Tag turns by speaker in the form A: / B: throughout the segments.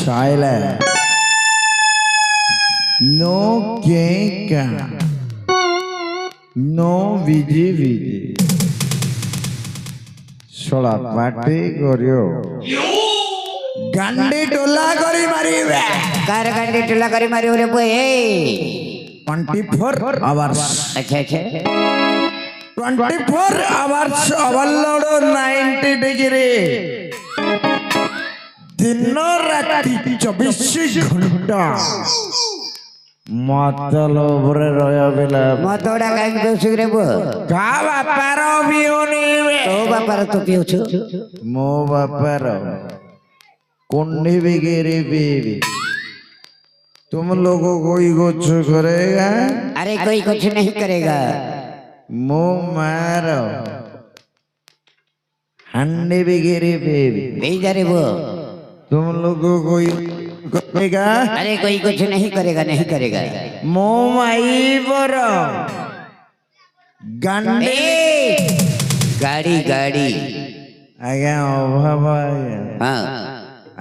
A: Silent. No quenca. No vidi. Sola pate gorio. Gandhi tola kari maribe.
B: Car गाड़ी टुला करी मारी ओरे बोए
A: 24 hours.
B: अच्छा
A: 24 hours overload 90 degree. दिन राति 24 घंटा मतलब रे रोया बेला
B: मतोड़ा काई पिउछु रे बो
A: का बापार पिउनी
B: तो बापार तो पिउछु
A: मो बापार कुंडी बिगेरी बेबी तुम लोगों कोई कुछ करेगा
B: अरे कोई कुछ नहीं करेगा
A: मो मारो हंडी बिगेरी बेबी
B: भेजा रे वो
A: तुम लोगों कोई करेगा
B: अरे कोई कुछ नहीं करेगा नहीं करेगा
A: मो माई बरो गंडे
B: गाड़ी गाड़ी
A: आज्ञा अभाव
B: हाँ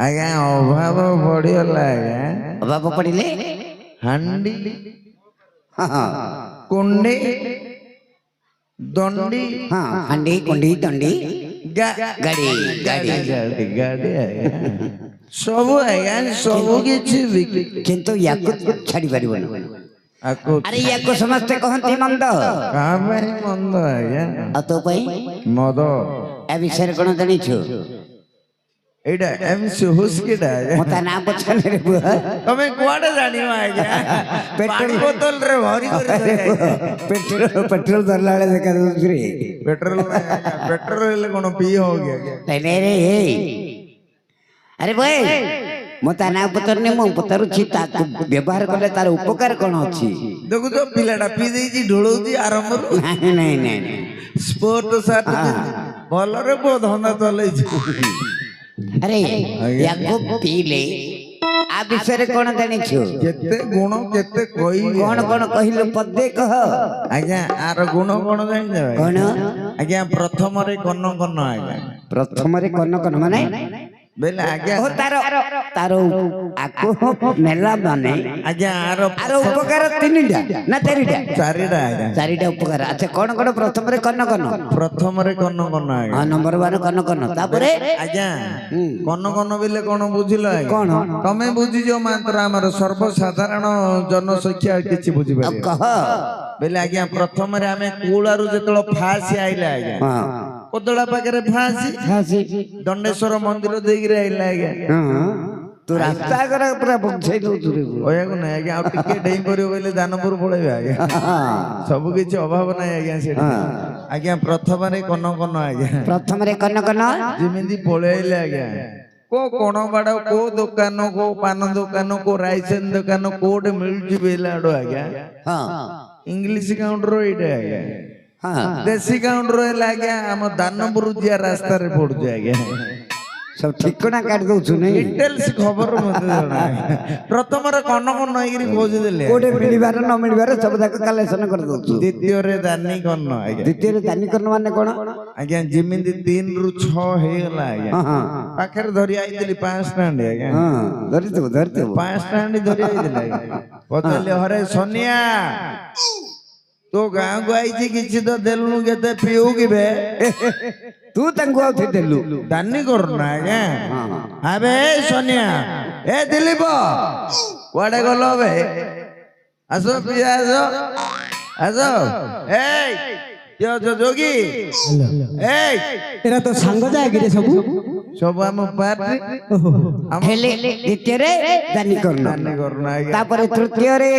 A: आज्ञा अभाव पड़िगला आज्ञा
B: बाबा पड़िले
A: हंडी
B: हाँ
A: कुंडी दंडी
B: हाँ हंडी कुंडी दंडी गाड़ी गाड़ी
A: गाड़ी गाड़ी आज्ञा सबु आज्ञा सबु किछि
B: किंतु याको छाड़ी परिबन
A: आको
B: अरे याको समझते कहंती मंद
A: का भाई मंद आज्ञा
B: आ तो पई
A: मद
B: ए विषय कोन जानि छु
A: एडा एमसी हुस्किडा
B: मता ना पछले रे बुआ
A: तमे कुआडे जानियो आज्ञा पेट्रोल बोतल रे भरी करे
B: पेट्रोल दरला वाले देखा दूसरी
A: पेट्रोल कोन पी हो गया
B: तने रे अरे भाई मता ना पतरने मो पतरुछि ताकु व्यवहार करले तार उपकार कोन अछि
A: देखु तो पिलाडा पी देछि ढोलौछि आरंभ
B: नहीं नहीं नहीं
A: स्पोर्ट साथ भल रे बो धंदा चलै छी
B: अरे याको पीले आ विषय कोन जानि छु
A: केते गुण केते कोई
B: कोन कोन कहिलो पदे कह
A: आज्ञा आर गुण कोन जानि देबे
B: कोन
A: आज्ञा प्रथम रे कन्न कन्न आज्ञा
B: प्रथम रे कोन कोन माने
A: बेले आज्ञा
B: ओ तारो तारो आको नेला माने
A: आज्ञा आर
B: उपकार तीनटा ना चारिटा
A: चारिडा आज्ञा
B: चारिटा उपकार अच्छा कोन कोन प्रथम रे कन्न कन्न
A: प्रथम रे कन्न कन्न आज्ञा
B: हां नंबर 1 कन्न कन्न तापरे
A: आज्ञा कन्न कन्न बेले कोन बुझिलो आज्ञा
B: कोन
A: तमे बुझि जो मात्र हमर सर्वसाधारण जनसंख्या किछि बुझि
B: अब
A: पारे
B: कह
A: बेले आज्ञा प्रथम रे हमें कूलारू जेतलो फासी आइला आज्ञा
B: हां
A: कोदळा पाखरे फासी
B: हासी
A: दंडेश्वर मंदिर देगिरे आइला आज्ञा
B: हां तू रास्ता कर पूरा बंछै दउ तुरे
A: ओयाको नै आज्ञा आ टिके डेई परियो बेले दानपुर पळेबे आज्ञा सब किछि अभाव नै आज्ञा सेठी आज्ञा प्रथम रे कन्न कन्न आज्ञा
B: प्रथम रे कन्न कन्न
A: जिमिंदी पळेइले आज्ञा को कोण बाड को दुकान को पान दुकान को राइसन दुकान कोड मिलजि बेलाडो आज्ञा
B: हां
A: इंग्लिश काउंटर एटा आज्ञा
B: हां
A: देसी काउंटर आज्ञा हम दानपुर जिया रास्ता रे पड़ जाय आज्ञा
B: सब ठिकना काट दउ छु नै
A: डिटेल्स खबर मते जणा प्रथम रे कन्न कन्न आइरी खोज देले
B: कोडे मिलिबार न मिलिबार सब जाक कलेक्शन कर दउ छु
A: द्वितीय रे दानी कन्न आज्ञा
B: द्वितीय रे दानी कर्ण माने कोन
A: आज्ञा जिमिंदी 3 रु 6 हे गला आज्ञा
B: हां
A: पाखर धरि आइतली 5 स्टैंड आज्ञा
B: हां धरते
A: 5 स्टैंड धरि आइतली आज्ञा पतले हरे सोनिया तो गांव को आइछि किछि तो देलनु केते पिउ किबे
B: तू तंगु आउ देलु
A: दानी करना आज्ञा अबे सोनिया ए दिलीप कुआडे गलो बे आसो पिया आसो ए यो जो जोगी ए
C: एरा तो सांग जाय गिरे सबु
A: सब हम पार्टी
B: हेले द्वितीय रे दानी कर्ण
A: दानी करना आज्ञा
B: तापरे तृतीय रे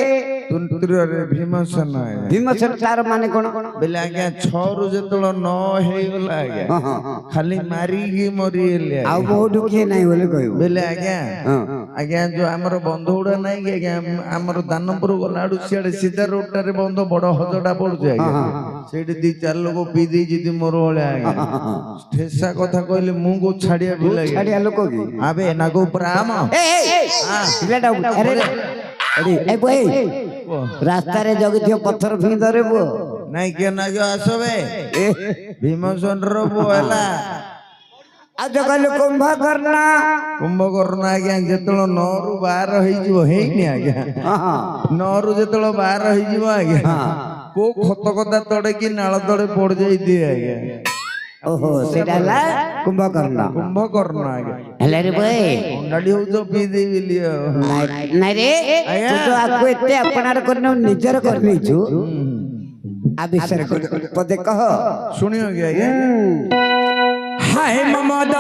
A: भीमसेन आज्ञा
B: भीमसेन तार माने कोन
A: बेले आज्ञा 6 रु जेतलो 9 हे गला आज्ञा खाली मारी की मरी एले
B: आ बहुत दुखे नाही बोले कहू
A: बेले आज्ञा आज्ञा जो हमर बंधुडा नाही कि आज्ञा हमर दानपुर गलाडू सियाडे सीधा रोड रे बंध बड़ हजडा पड़छ आज्ञा सेठी 2-4 लोग पी दे जिति मोर होले आज्ञा ठेसा कथा कहले मु को छाडिया भी लागे
B: छाडिया लोक की
A: आबे नागो प्राम
B: ए पिलाडा अरे ए बोय रास्ता रे जगथियो पत्थर फिंग दरे बो
A: ନାଇଁ କିଏ ନାଗି ଆସବେ ଭୀମସେନର ପୁଅ ହେଲା
B: ଆଉ ଯୋଉ କହିଲୁ କୁମ୍ଭକର୍ଣ୍ଣ
A: କୁମ୍ଭକର୍ଣ୍ଣ ଆଜ୍ଞା ଯେତେବେଳେ 9 ରୁ 12 ହେଇଯିବ ହେଇନି ଆଜ୍ଞା 9 ରୁ ଯେତେବେଳେ 12 ହେଇଯିବ ଆଜ୍ଞା କୋଉ ଖତ କଥା ତଡେକି ନାଳ ତଳେ ପଡି ଯାଇଥିବେ ଆଜ୍ଞା
B: ଓହୋ ସେଇଟା ହେଲା କୁମ୍ଭକର୍ଣ୍ଣ
A: କୁମ୍ଭକର୍ଣ୍ଣ ଆଜ୍ଞା
B: ହେଲା ରେ ବୋଇ
A: ଅଣ୍ଡାଡି ହଉଛ ପିଇ ଦେଇ ବୋଲି
B: ନାଇଁ ରେ ତୁ ତ ଆକୁ ଏତେ ଆପଣାର କରିନୁ ନିଜର କରିନେଇଛୁ ଆ ବିଷୟରେ ପଦେ କହ
A: ଶୁଣିବ କି ଆଜ୍ଞା
C: ହାय ମମଦ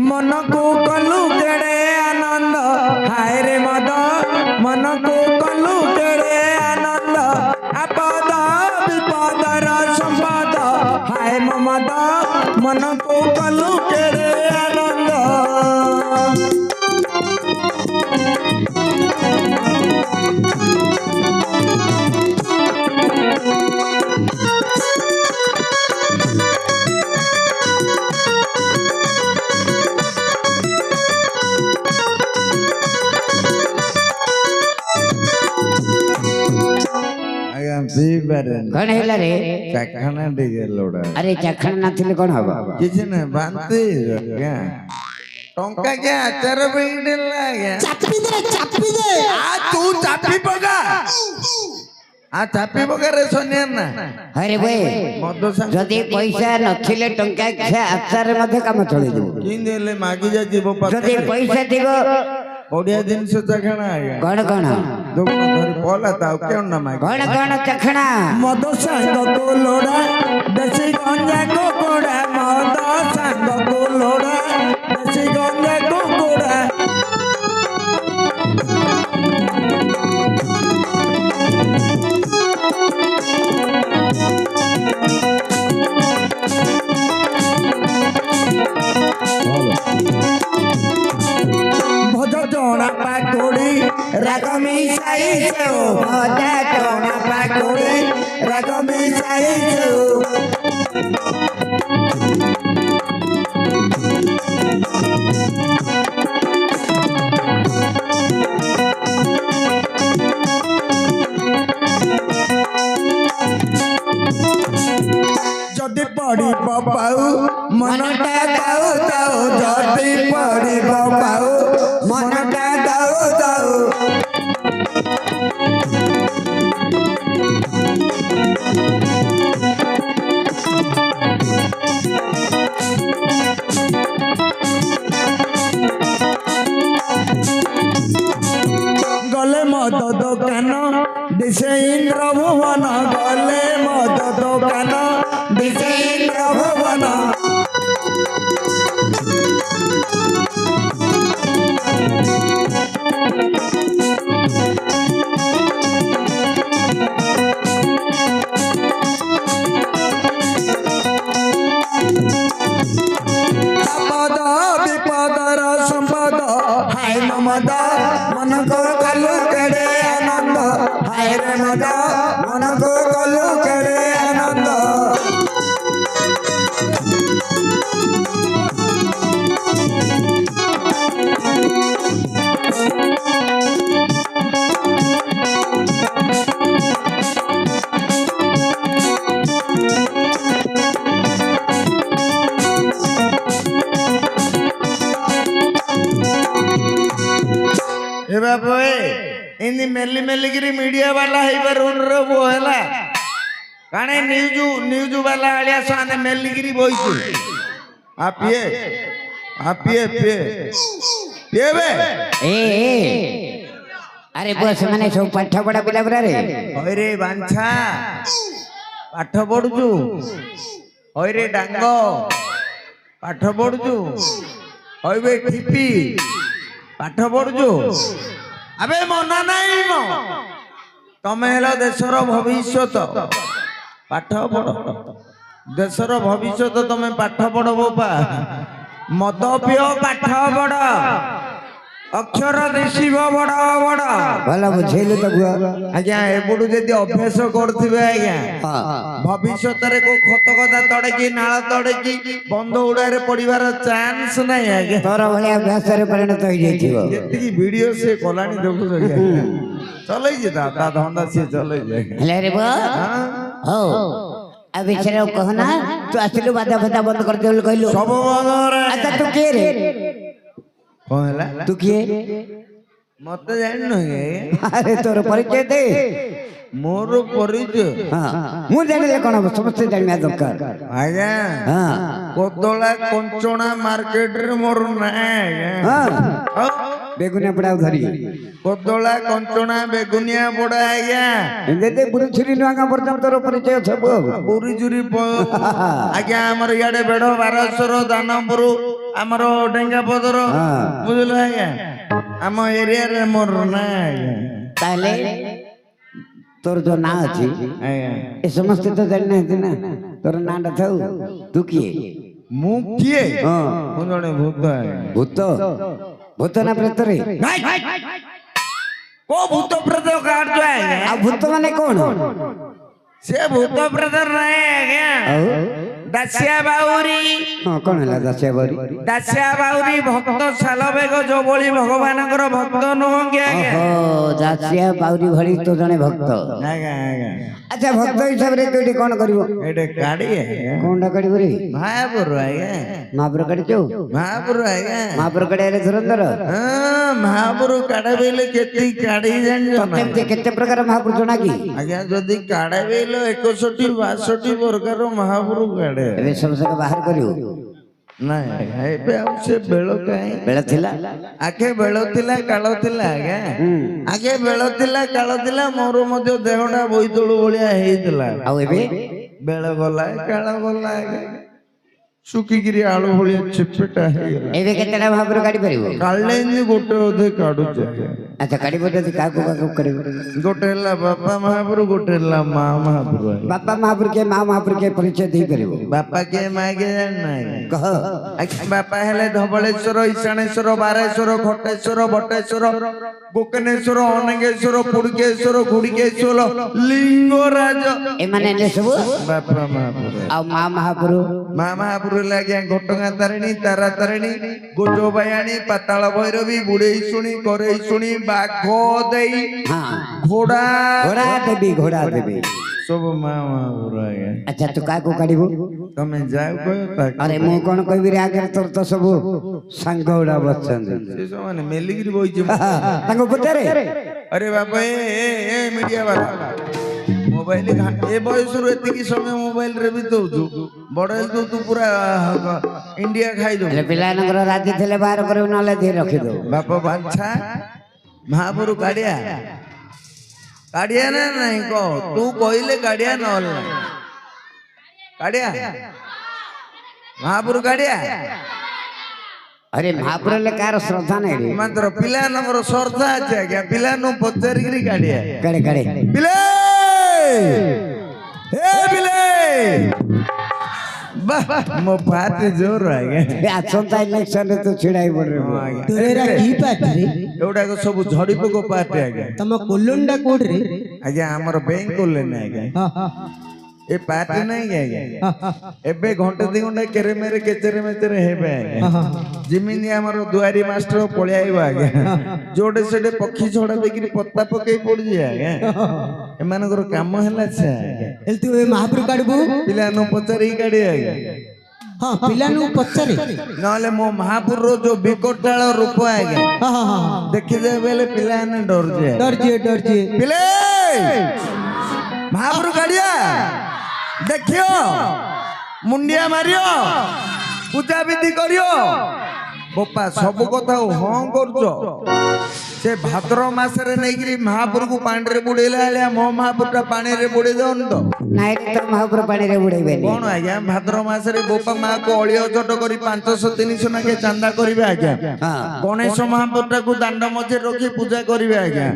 C: ମନକୁ କଲୁ କେଡ଼େ ଆନନ୍ଦ ହାୟ ରେ ମଦ ମନକୁ କଲୁ କେଡ଼େ ଆନନ୍ଦ ଆପଦ ବିପଦର ସମ୍ପଦ ହାୟ ମମଦ ମନକୁ କଲୁ କେଡ଼େ ଆନନ୍ଦ
A: ଆଜ୍ଞା ପିଇ ପାରେନି
B: କଣ ହେଲା ରେ
A: ଚାଖଣା ଟିକେ ଲୋଡା
B: ଆରେ ଚାଖଣ ନଥିଲେ କଣ ହବ
A: କିଛି ନାହିଁ ବାନ୍ତି ଆଜ୍ଞା ଟଙ୍କା କିଆ ଆଚାର ପାଇଁ ଦେଲା ଆଜ୍ଞା
C: ଚାପି ଦେ
A: ତୁ ଚାପି ପକା ଚାପି ପକାରେ ସନିଆ ନା
B: ଆରେ ବୋଇ
A: ମଦ ସାଙ୍ଗ
B: ଯଦି ପଇସା ନଥିଲେ ଟଙ୍କା ଖିଆ ଆଚାରରେ ମଧ୍ୟ କାମ ଚଳେଇଯିବ
A: କିନ୍ତି ହେଲେ ମାଗି ଯିବ
B: ଯଦି ପଇସା ଥିବ
A: ବଢିଆ ଜିନିଷ ଚାଖଣା ଆଜ୍ଞା
B: କଣ କଣ
A: ଦୋକାନ ଧରି ପଲା ତା କେଉଁ ନା ମାଗି
B: କଣ କଣ ଚାଖଣା
C: ମଦ ସାଙ୍ଗକୁ ଲୋଡ଼ା ଦେଶୀ ଗଞ୍ଜା କୁକୁଡ଼ା ମଦ ସାଙ୍ଗକୁ ଲୋଡ଼ା ଦେଶୀ ଗଞ୍ଜା କୁକୁଡ଼ା ভজ জনা পাকড়ি রাগ মিশাই সেও ভজা জনা পাকড়ি রাগ মিশাই সেও যদি পড়িব পাউ মনটা দাও দাও যদি পড়িব পাউ মনটা দাও দাও গলে মদ দোকান দিশে ইন্দ্র ভুবন গলে মদ দোকান দিশে ইন্দ্র ভুবন আপদ বিপদর সম্পদ হায় মমদ মনকো কলু কেড়ে আনন্দ হায় রে মদ মনকো কলু কেড়ে আনন্দ
A: ए बाबू इन्दी मेली मेली गिरी मीडिया वाला है बरुन रो वो हैला काने न्यूज वाला आलिया साने मेली गिरी बोइछु आप ये बे
B: ए अरे बस माने सब पाठ पढ़ा पिला गुरा रे
A: ओइ रे बांछा पाठ पढुछु ओइ रे डांगो पाठ पढुछु ओइ बे ठिपी पाठ पढुछु अबे मना नहीं मो तमे हेलो देशर भविष्यत पाठ पढ़ देशर भविष्यत तमे पाठ पढ़ बोपा मद पियो पाठ पढ़ ଅକ୍ଷର ଦିଶିବ ବଡ ବଡ।
B: ଭଲ ବୁଝେଇଲୁ ତ ବୁଆ।
A: ଆଜ୍ଞା ଏପଟୁ ଯଦି ଅଭ୍ୟାସ କରୁଥିବେ ଆଜ୍ଞା ଭବିଷ୍ୟତରେ କୋଉ ଖତ କଥା ତଡେକି ନାଳ ତଡେକି ବନ୍ଧ ଉଡାରେ ପଡିବାର ଚାନ୍ସ ନାହିଁ ଆଜ୍ଞା।
B: ତୋର ଭଳିଆ ଅଭ୍ୟାସରେ ପରିଣତ ହେଇଯାଇଥିବ।
A: ଯେତିକି ଭିଡିଓ ସେ କଲାଣି ଦେଖୁଛ ଚଲେଇଛି ତା ଧନ୍ଦା ସିଏ ଚଲେଇଛି
B: ହେଲେ ରେ ବୁଆ ହଉ ଆଉ ବିଷୟରେ କହନା ତୁ ଆସିଲୁ ବାଧା ଫାଦା ବନ୍ଦ କରିଦେ ବୋଲି କହିଲୁ।
A: ସବୁ ବନ୍ଧରେ
B: ଆଚ୍ଛା ତୁ କିଏ ରେ?
A: କଣ ହେଲା
B: ତୁ କିଏ?
A: ମତେ ଜାଣିନ କି
B: ଆରେ ତୋର ପରିଚୟ ଦେ।
A: ମୋର ପରିଚୟ
B: ମୁଁ ଜାଣିଲେ କଣ ହବ ସମସ୍ତେ ଜାଣିବା ଦରକାର।
A: ଆଜ୍ଞା କୋଦଳା କଞ୍ଚଣା ମାର୍କେଟରେ ମୋର ନାଁ ଆଜ୍ଞା।
B: ବେଗୁନିଆ ପଡା ଧରି
A: କୋଦଳା କଞ୍ଚଣା ବେଗୁନିଆ ପଡା ଆଜ୍ଞା।
B: ଏମିତି ବୁଢୀ ଛୁରୀ ନୁଆଁ ପର୍ଯ୍ୟନ୍ତ ତୋର ପରିଚୟ ସବୁ
A: ପୁରୀ ଚୁରି ଆଜ୍ଞା ଆମର ଇଆଡେ ବେଢ ବାରାସର ଦାନପୁର ଆମର ଡେଙ୍ଗାପଦର ବୁଝିଲ ଆଜ୍ଞା ଆମ ଏରିଆରେ ମୋର ନାଁ ଆଜ୍ଞା।
B: ତାହେଲେ ତୋର ଯୋଉ ନାଁ ଅଛି
A: ଆଜ୍ଞା
B: ଏ ସମସ୍ତେ ତ ଜାଣିନାହାନ୍ତି ନା ତୋର ନାଁଟା ଥାଉ। ତୁ କିଏ?
A: ମୁଁ କିଏ ମୁଁ ଜଣେ ଭୂତ ଆଜ୍ଞା।
B: ଭୂତ? ଭୂତ ନା ପ୍ରେତରେ?
A: କୋଉ ଭୂତ ପ୍ରେତ କାଢୁଛ ଆଜ୍ଞା?
B: ଆଉ ଭୂତ ମାନେ କଣ?
A: ସେ ଭୂତ ପ୍ରେତ ନାହିଁ ଆଜ୍ଞା ଦାସିଆ ବାଉରୀ।
B: ହଁ କଣ ହେଲା ଦାସିଆ ବାଉରୀ?
A: ଦାସିଆ ବାଉରୀ ଭକ୍ତ ଶାଲବେଗ ଯୋଉ ଭଳି ଭଗବାନଙ୍କର ଭକ୍ତ ନୁହଁ କି ଆଜ୍ଞା?
B: ଓହୋ ଦାସିଆ ବାଉରୀ ଭଳି ତୁ ଜଣେ ଭକ୍ତ।
A: ଆଜ୍ଞା ଆଜ୍ଞା
B: ଆଚ୍ଛା ଭକ୍ତ ହିସାବରେ ତୁ ଏଠି କଣ କରିବ?
A: ଏଇଟେ କାଢି ଆଜ୍ଞା
B: କଣଟା କାଢିବୁ ରେ?
A: ମହାପୁର ଆଜ୍ଞା
B: ମହାପୁର କାଢିଛୁ?
A: ମହାପୁର ଆଜ୍ଞା
B: ମହାପୁର କାଢିବାରେ ଧୁରନ୍ଧର।
A: ମହାପୁର କାଢେଇଲେ କେତେ କାଢି ଜାଣିଛ ନା?
B: ତତେ କେତେ ପ୍ରକାର ମହାପୁର ଜଣା କି?
A: ଆଜ୍ଞା ଯଦି କାଢେଇଲ 61-62 ପ୍ରକାର ମହାପୁର କାଢେ।
B: ଏବେ ସବୁ ଯାକ ବାହାର କରିବୁ?
A: ନାଇଁ ଆଜ୍ଞା ଏବେ ଆଉ ସେ ବେଳ କାହିଁ
B: ବେଳ ଥିଲା
A: ଆଗେ ବେଳ ଥିଲା କାଳ ଥିଲା ଆଜ୍ଞା। ଆଗେ ବେଳ ଥିଲା କାଳ ଥିଲା ମୋର ମଧ୍ୟ ଦେହଟା ବୋଇତଳୁ ଭଳିଆ ହେଇଥିଲା।
B: ଆଉ ଏବେ
A: ବେଳ ଗଲା କାଳ ଗଲା ଆଜ୍ଞା ଶୁଖିକିରି ଆଳୁ ଭଳିଆ ଚିପେଟା ହେଇଗଲା।
B: ଏବେ କେତେଟା ମହାପୁର କାଢି ପାରିବୁ?
A: କାଢିଲେନି ଗୋଟେ ଅଧେ କାଢୁଛି ଆଜ୍ଞା।
B: ଆଚ୍ଛା କାଢିବୁ ଯଦି କାହାକୁ କାହାକୁ କାଢିବୁ?
A: ଗୋଟେ ହେଲା ବାପା ମହାପୁର ଗୋଟେ ହେଲା ମା ମହାପୁର।
B: ବାପା ମହାପୁର କିଏ ମା ମହାପୁର କିଏ ପରିଚୟ ଦେଇପାରିବୁ?
A: ବାପା କିଏ ମା କିଏ ଜାଣିନାହିଁ
B: କହ।
A: ବାପା ହେଲେ ଧବଳେଶ୍ଵର ଇଶାଣେଶ୍ଵର ବାରେଶ୍ଵର ଘଟେଶ୍ଵର ବଟେଶ୍ଵର ଗୋକର୍ଣ୍ଣେଶ୍ଵର ଅନେକେଶ୍ଵର ପୁଡକେଶ୍ଵର ଘୁଡିକେଶ୍ଵର ଲିଙ୍ଗରାଜ
B: ଏମାନେ ହେଲେ ସବୁ
A: ବାପା ମହାପୁର।
B: ଆଉ ମା ମହାପୁର?
A: ମା ମହାପୁର ହେଲେ ଆଜ୍ଞା ଘଟଗାଁ ତାରିଣୀ ତାରା ତାରିଣୀ ଗୋଜବାୟାଣୀ ପାତାଳ ଭୈରବୀ ବୁଢେଇ ଶୁଣି କରେଇ ଶୁଣି ବାଘ ଦେଇ ଘୋଡା
B: ଘୋଡା ଦେବୀ ଘୋଡା ଦେବୀ
A: ସବୁ ମା ମହାପୁର ଆଜ୍ଞା।
B: ଆଚ୍ଛା ତୁ କାହାକୁ କାଢିବୁ?
A: ତମେ ଯାଉ କହିବ
B: ଆରେ ମୁଁ କଣ କହିବି ରେ ଆଗରେ ତୋର ତ ସବୁ ସାଙ୍ଗ ଗୁଡା ବସିଛନ୍ତି
A: ସେ ସେମାନେ ମେଲିକିରି ବଇଛି
B: ତାଙ୍କୁ ପଚାରେ।
A: ଆରେ ବାପା ଏ ମିଡିଆ ବାଲା ମୋବାଇଲ ଏ ବୟସରୁ ଏତିକି ସମୟ ମୋବାଇଲ ରେ ବି ଦଉଛୁ ବଡ ହେଲେ ତୁ ପୁରା ଇଣ୍ଡିଆ ଖାଇଦବୁ।
B: ହେଲେ ପିଲାମାନଙ୍କର ରାଜି ଥିଲେ ବାହାର କରିବୁ ନହେଲେ ଧୀରେ ରଖିଦବୁ।
A: ବାପ ବାଞ୍ଛା ମହାପୁର କାଢିଆ କାଢିଆ ନା ନାଇଁ କହ ତୁ କହିଲେ କାଢିଆ ନହେଲେ ନାହିଁ କାଢିଆ ମହାପୁର କାଢିଆ।
B: ଆରେ ମହାପୁର ହେଲେ କାହାର ଶ୍ରଦ୍ଧା ନାହିଁ ରେ?
A: ମାତ୍ର ପିଲାମାନଙ୍କର ଶ୍ରଦ୍ଧା ଅଛି ଆଜ୍ଞା ପିଲାଙ୍କୁ ପଚାରିକିରି କାଢିଆ।
B: କାଢେ କାଢେ
A: ପିଲେ ଏ ପିଲେ ମୋ ପାର୍ଟି ଜୋର ଆଜ୍ଞା।
B: ଆସନ୍ତା ଇଲେକ୍ସନ ରେ ତୁ ଛିଡାଇ ପଡିବୁ।
A: ଏଗୁଡାକ ସବୁ ଝଡି ପୋକ ପାର୍ଟି ଆଜ୍ଞା।
D: ତମ କଲୋନୀ ଟା କୋଉଠି ରେ?
A: ଆଜ୍ଞା ଆମର ବ୍ୟାଙ୍କ କଲେନି ଆଜ୍ଞା ଏ ପାର୍ଟି ନାହିଁ କି ଆଜ୍ଞା ଏବେ ଘଣ୍ଟେ ଦି ଘଣ୍ଟା କେରେମେରେ କେଚେରେ ମେଚେରେ ହେବେ ଆଜ୍ଞା। ଯେମିତି ଆମର ଦୁଆରୀ ମାଷ୍ଟର ପଳେଇବ ଆଜ୍ଞା ଯୋଉଟେ ସେଟେ ପକ୍ଷୀ ଛଡା ଦେଇକିରି ପତା ପକେଇ ପଡୁଛି ଆଜ୍ଞା। ଏମାନଙ୍କର କାମ ହେଲା ସେ ଆଜ୍ଞା
D: ହେଲେ ତୁ ଏ ମହାପୁର କାଢିବୁ?
A: ପିଲାଙ୍କୁ ପଚାରିକି କାଢି ଆଜ୍ଞା।
D: ହଁ ପିଲାଙ୍କୁ ପଚାରେ।
A: ନହେଲେ ମୋ ମହାପୁରର ଯୋଉ ବିକଟାଳ ରୂପ ଆଜ୍ଞା ଦେଖିଦେବେ ବେଲେ ପିଲାମାନେ ଡରୁଯିବେ।
D: ଡରଯିଏ
A: ପିଲେ ମହାପୁର କାଢିଆ ଦେଖିବ ମୁଣ୍ଡିଆ ମାରିବ ପୂଜା ବିଧି କରିବ ବୋପା ସବୁ କଥା ହଁ କରୁଛ। ସେ ଭାଦ୍ର ମାସରେ ନେଇକିରି ମହାପୁରକୁ ପାଣିରେ ବୁଡେଇଲା ଭଳିଆ ମୋ ମହାପୁରଟା ପାଣିରେ ବୁଡେଇ ଦଉନି ତ?
B: ନାଇଁ ତ ମହାପୁର ପାଣିରେ ବୁଡେଇବେନି।
A: କଣ ଆଜ୍ଞା ଭାଦ୍ର ମାସରେ ବୋପା ମାକୁ ଅଳିଆ ଚଟ କରି 500-300 ନାକେ ଚାନ୍ଦା କରିବେ ଆଜ୍ଞା। ଗଣେଶ ମହାପୁରଟାକୁ ଦାଣ୍ଡ ମଝିରେ ରଖି ପୂଜା କରିବେ ଆଜ୍ଞା।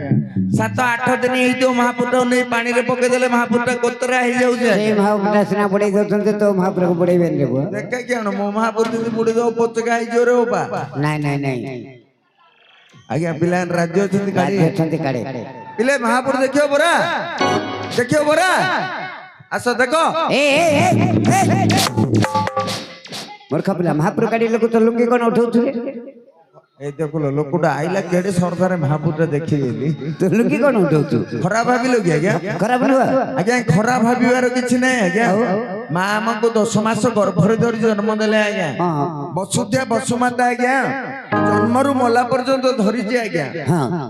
A: 7-8 ଦିନ ହେଇଥିବ ମହାପୁରଟାକୁ ନେଇ ପାଣିରେ ପକେଇଦେଲେ ମହାପୁରଟା କୋତରା ହେଇଯାଉଛି।
B: ସେଇ ମହାପୁରଟା ସିନା ବୁଡେଇ ଦଉଛନ୍ତି ତ ମହାପୁରକୁ ବୁଡେଇବେନି ରେ ପୁଅ।
A: ଦେଖେ କିଅଣ ମୋ ମହାପୁର ଯଦି ବୁଡେଇ ଦବ ପଚକା ହେଇଯିବ ରେ ବୋପା।
B: ନାଇଁ ନାଇଁ ନାଇଁ
A: ଆଜ୍ଞା ପିଲା ରାଜ୍ୟ ଅଛନ୍ତି କାଢି
B: ରାଜି ଅଛନ୍ତି କାଢେ
A: ପିଲେ ମହାପୁର ଦେଖିବ ପରା ଦେଖିବ ପରା ଆସ ଦେଖ
B: ମୂର୍ଖ ପିଲା ମହାପୁର କାଢି ଲୋକ ତ ଲୁଙ୍ଗି କଣ ଉଠଉଥିଲେ
A: এই দেখুলো লোকটা আইলা কেড়ে সরকারে মহাপুরটা দেখিলি
B: ତୁ ଲୁଙ୍ଗି କଣ ଉଠଉଛୁ
A: ଖରାପ ଭାବିଲ କି ଆଜ୍ଞା
B: ଖରାପ ନୁହଁ
A: ଆଜ୍ଞା ଖରାପ ଭାବିବାର କିଛି ନାହିଁ ଆଜ୍ଞା ମା ଆମକୁ 10 ମାସ ଗର୍ଭରେ ଧରି ଜନ୍ମ ଦେଲେ ଆଜ୍ଞା ବସୁଧା ବସୁମାତା ଆଜ୍ଞା ଜନ୍ମରୁ ମଲା ପର୍ଯ୍ୟନ୍ତ ଧରିଛି ଆଜ୍ଞା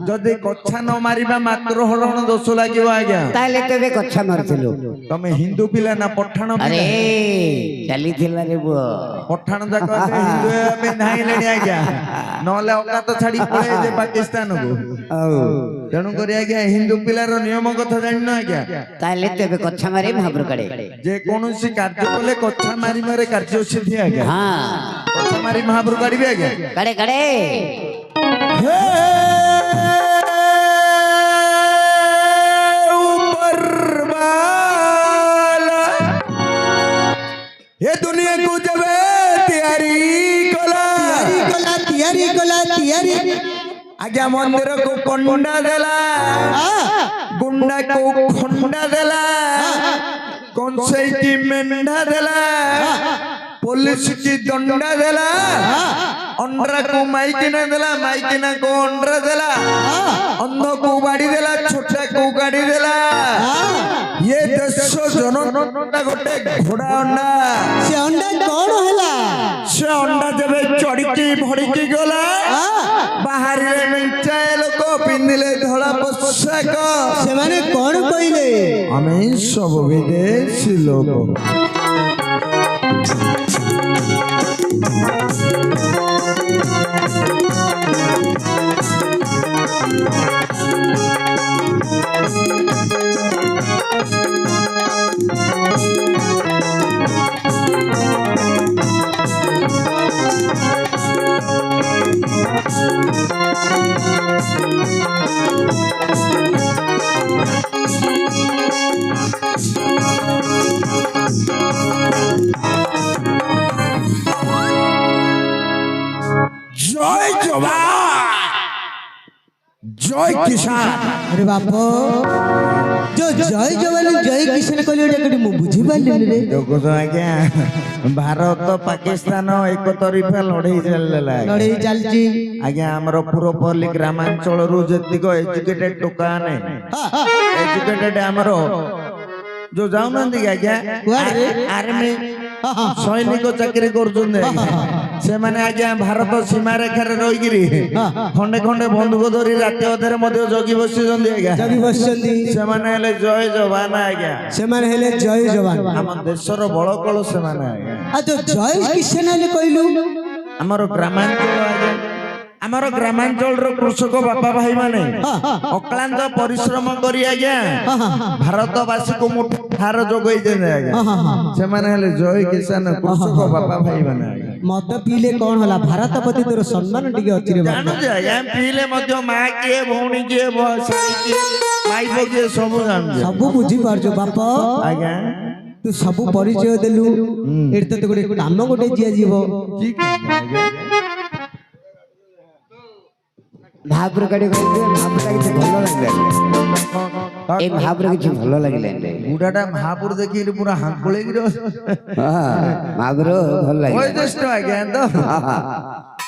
A: ଯଦି କଛା ନ ମାରିବା ମାତ୍ର ହରଣ ଦୋଷ ଲାଗିବ ଆଜ୍ଞା
B: ତାହେଲେ ତୁ ଏବେ କଛା ମାରୁଥିଲୁ
A: ତମେ ହିନ୍ଦୁ ପିଲା ନା ପଠାଣ
B: ଆରେ
A: ପିଲା
B: ଚାଲିଥିଲା ରେ ପୁଅ
A: ପଠାଣ ଯାକ ଏବେ ହିନ୍ଦୁ ହେବା ପାଇଁ ଧାଇଁଲେଣି ଆଜ୍ଞା ନହେଲେ ଅକାତ ଛାଡି ପଳେଇବେ ପାକିସ୍ତାନକୁ ତେଣୁ କରି ଆଜ୍ଞା ହିନ୍ଦୁ ପିଲାର ନିୟମ କଥା ଜାଣିନ ଆଜ୍ଞା
B: ତାହେଲେ ତୁ ଏବେ କଛା ମାରି ମହାପୁର କାଢେ
A: ଯେ କୌଣସି କାର୍ଯ୍ୟ କଲେ କଛା ମାରି ମାରେ କାର୍ଯ୍ୟ ସିଦ୍ଧି ଆଜ୍ଞା
B: ହଁ
A: କଛା ମାରି ମହାପୁର କାଢିବେ ଆଜ୍ଞା
B: କାଢେ କାଢେ
C: ये दुनिया को जब तैयारी कला
D: ତିଆରି
C: आज्ञा मंदिर को कंडा देला गुंडा को खंडा देला कंसे की मेंढा देला पुलिस की दंडा देला अंडरा को माइकिना देला माइकिना को अंडरा देला अंध को बाड़ी देला छोटा को गाड़ी देला ये 10 जनता गोटे घोड़ा अंडा
D: ସେ ଅଣ୍ଡା କଣ ହେଲା
C: से अंडा जब चढ़ी भड़की गला बाहर मेंचाए लोक पिंधिले धड़ा पोशाक
D: ସେମାନେ କଣ କହିଲେ
A: ଆମେ ସବୁ ବିଦେଶୀ ଲୋକ
C: जय जवान जय किसान
D: अरे बाप जो ଜୟ ଯବାନ ଜୟ କିଷାନ କହିଲେ ଏଟା କୋଉଠି ମୁଁ ବୁଝି ପାରିଲିନି ରେ
A: ଦେଖୁଛ ଆଜ୍ଞା ଭାରତ ପାକିସ୍ତାନ ଏକ ତରଫା ଲଢେଇ ଚାଲିଲା
D: ଲଢେଇ ଚାଲିଛି
A: ଆଜ୍ଞା ଆମର ପୁରପଲ୍ଲୀ ଗ୍ରାମାଞ୍ଚଳରୁ ଯେତିକ ଏଜୁକେଟେଡ ଟୋକାନେ ଏଜୁକେଟେଡ ଆମର ଯୋଉ ଯାଉନାହାନ୍ତି କି ଆଜ୍ଞା ଆର୍ମି ସୈନିକ ଚାକିରି କରୁଛନ୍ତି ଆଜ୍ଞା ସେମାନେ ଆଜ୍ଞା ଭାରତ ସୀମା ରେଖାରେ ରହିକିରି ଖଣ୍ଡେ ଖଣ୍ଡେ ବନ୍ଧୁକ ଧରି ରାତି ଅଧରେ ମଧ୍ୟ ଜଗି ବସିଛନ୍ତି ଆଜ୍ଞା
D: ଜଗି ବସିଛନ୍ତି
A: ସେମାନେ ହେଲେ ଜୟ ଯବାନ ଆଜ୍ଞା
D: ସେମାନେ ହେଲେ ଜୟ ଯବାନ
A: ଆମ ଦେଶର ବଳକଳ ସେମାନେ ଆଜ୍ଞା
D: ଆଉ ଯୋଉ ଜୟ କିଷାନ ହେଲେ କହିଲୁ
A: ଆମର ଗ୍ରାମାଞ୍ଚଳ ଆଜ୍ଞା ଆମର ଗ୍ରାମାଞ୍ଚଳର କୃଷକ ବାପା ଭାଇ ମାନେ ଅକ୍ଳାନ୍ତ ପରିଶ୍ରମ କରି ଆଜ୍ଞା ଭାରତବାସୀକୁ ମୁଠା ହାର ଯୋଗେଇଛନ୍ତି ଆଜ୍ଞା ସେମାନେ ହେଲେ ଜୟ କିଷାନ କୃଷକ ବାପା ଭାଇ ମାନେ ଆଜ୍ଞା
D: ମଦ ପିଇଲେ କଣ ହେଲା ଭାରତ ପ୍ରତି ତୋର ସମ୍ମାନ ଟିକେ ଅଛି ରେ ବାପା
A: ଜାଣୁଛି ଆଜ୍ଞା ପିଇଲେ ମଧ୍ୟ ମା କିଏ ଭଉଣୀ କିଏ ସାଇ କିଏ ମାଇପ କିଏ ସବୁ ଜାଣୁଛି
D: ସବୁ ବୁଝିପାରୁଛୁ ବାପ
A: ଆଜ୍ଞା
D: ତୁ ସବୁ ପରିଚୟ ଦେଲୁ ଏଠି ତତେ ଗୋଟେ କାମ ଗୋଟେ ଦିଆଯିବ
B: ମହାପୁର କାଢି ମହାପୁର କିଛି ଭଲ ଲାଗିଲାନି ଏ ମହାପୁର କିଛି ଭଲ ଲାଗିଲାନି
A: ବୁଢାଟା ମହାପୁର ଦେଖିକି ପୁରା ହାଙ୍କୁଳେଇକିରି
B: ମହାପୁର ଭଲ ଲାଗିଲା
A: ବୟୋଜ୍ୟେଷ୍ଠ ଆଜ୍ଞା ତ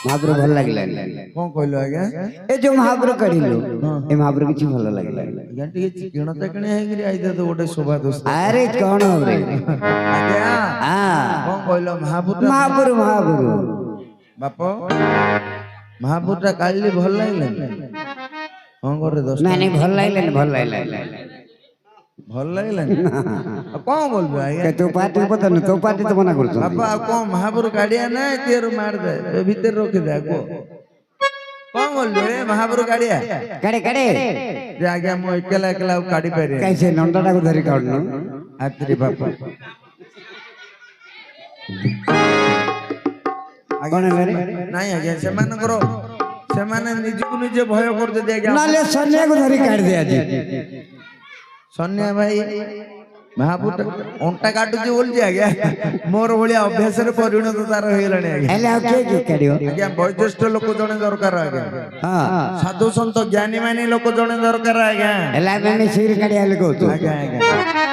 B: ମହାପୁର ଭଲ ଲାଗିଲାନି
A: କଣ କହିଲୁ ଆଜ୍ଞା
B: ଏ ଯୋଉ ମହାପୁର କାଢିଲୁ ଏ ମହାପୁର କିଛି ଭଲ ଲାଗିଲାନି
A: ଆଜ୍ଞା ଟିକେ ଚିକଣ ଚାକଣି ହେଇକିରି ଆଇତେ ତ ଗୋଟେ ଶୋଭା ଦୋଷ
B: ଆରେ କଣ ରେ
A: ଆଜ୍ଞା କଣ କହିଲ ମହାପୁର
B: ମହାପୁର ମହାପୁର
A: ବାପ ମହାପୁରଟା କାଲି ଭଲ ଲାଗିଲାନି କଣ କରେ ଦୋଷ
B: ନାଇଁ ନାଇଁ ଭଲ ଲାଗିଲାନି ଭଲ ଲାଗିଲାନି
A: ଭଲ ଲାଗିଲାନି ଆଉ କଣ ବୋଲବୁ ଆଜ୍ଞା
B: ତୋ ପାର୍ଟି ପଚାରୁନି ତୋ ପାର୍ଟି ତ ମନା କରୁଛୁ
A: ବାପା ଆଉ କଣ ମହାପୁର ଗାଡିଆ ନା ତିଆରୁ ମାରିଦେ ଏ ଭିତରେ ରଖିଦେ ଆଗ କଣ ବୋଲୁ ଏ ମହାପୁର ଗାଡିଆ
B: କାଢେ କାଢେ
A: ଯେ ଆଜ୍ଞା ମୁଁ ଏକଲା ଏକଲା ଆଉ କାଢି ପାରିବି
B: କାଇଁ ସେ ନଣ୍ଡାଟାକୁ ଧରି କାଢୁନୁ
A: ଆତ୍ରି ବାପା
B: କଣ ହେଲା ରେ
A: ନାଇଁ ଆଜ୍ଞା ସେମାନଙ୍କର ସେମାନେ ନିଜକୁ ନିଜେ ଭୟ କରୁଛନ୍ତି ଆଜ୍ଞା
B: ନହେଲେ ସନ୍ୟାକୁ ଧରି କାଢି ଦେ ଆଜି
A: ସନ୍ୟା ଭାଇ ମହାପୁର ଅଣ୍ଟା କାଟୁଛି ବୋଲଛି ଆଜ୍ଞା ମୋର ଭଳିଆ ଅଭ୍ୟାସରେ ପରିଣତ ତାର ହେଇଗଲାଣି ଆଜ୍ଞା
B: ହେଲେ ଆଉ କିଏ କିଏ କାଢିବ
A: ଆଜ୍ଞା ବୟୋଜ୍ୟେଷ୍ଠ ଲୋକ ଜଣେ ଦରକାର ଆଜ୍ଞା
B: ହଁ
A: ସାଧୁ ସନ୍ଥ ଜ୍ଞାନୀ ମାନି ଲୋକ ଜଣେ ଦରକାର ଆଜ୍ଞା
B: ହେଲେ ଆମେ ମିଶିକିରି କାଢିବା ବୋଲି କହୁଛୁ
A: ଆଜ୍ଞା ଆଜ୍ଞା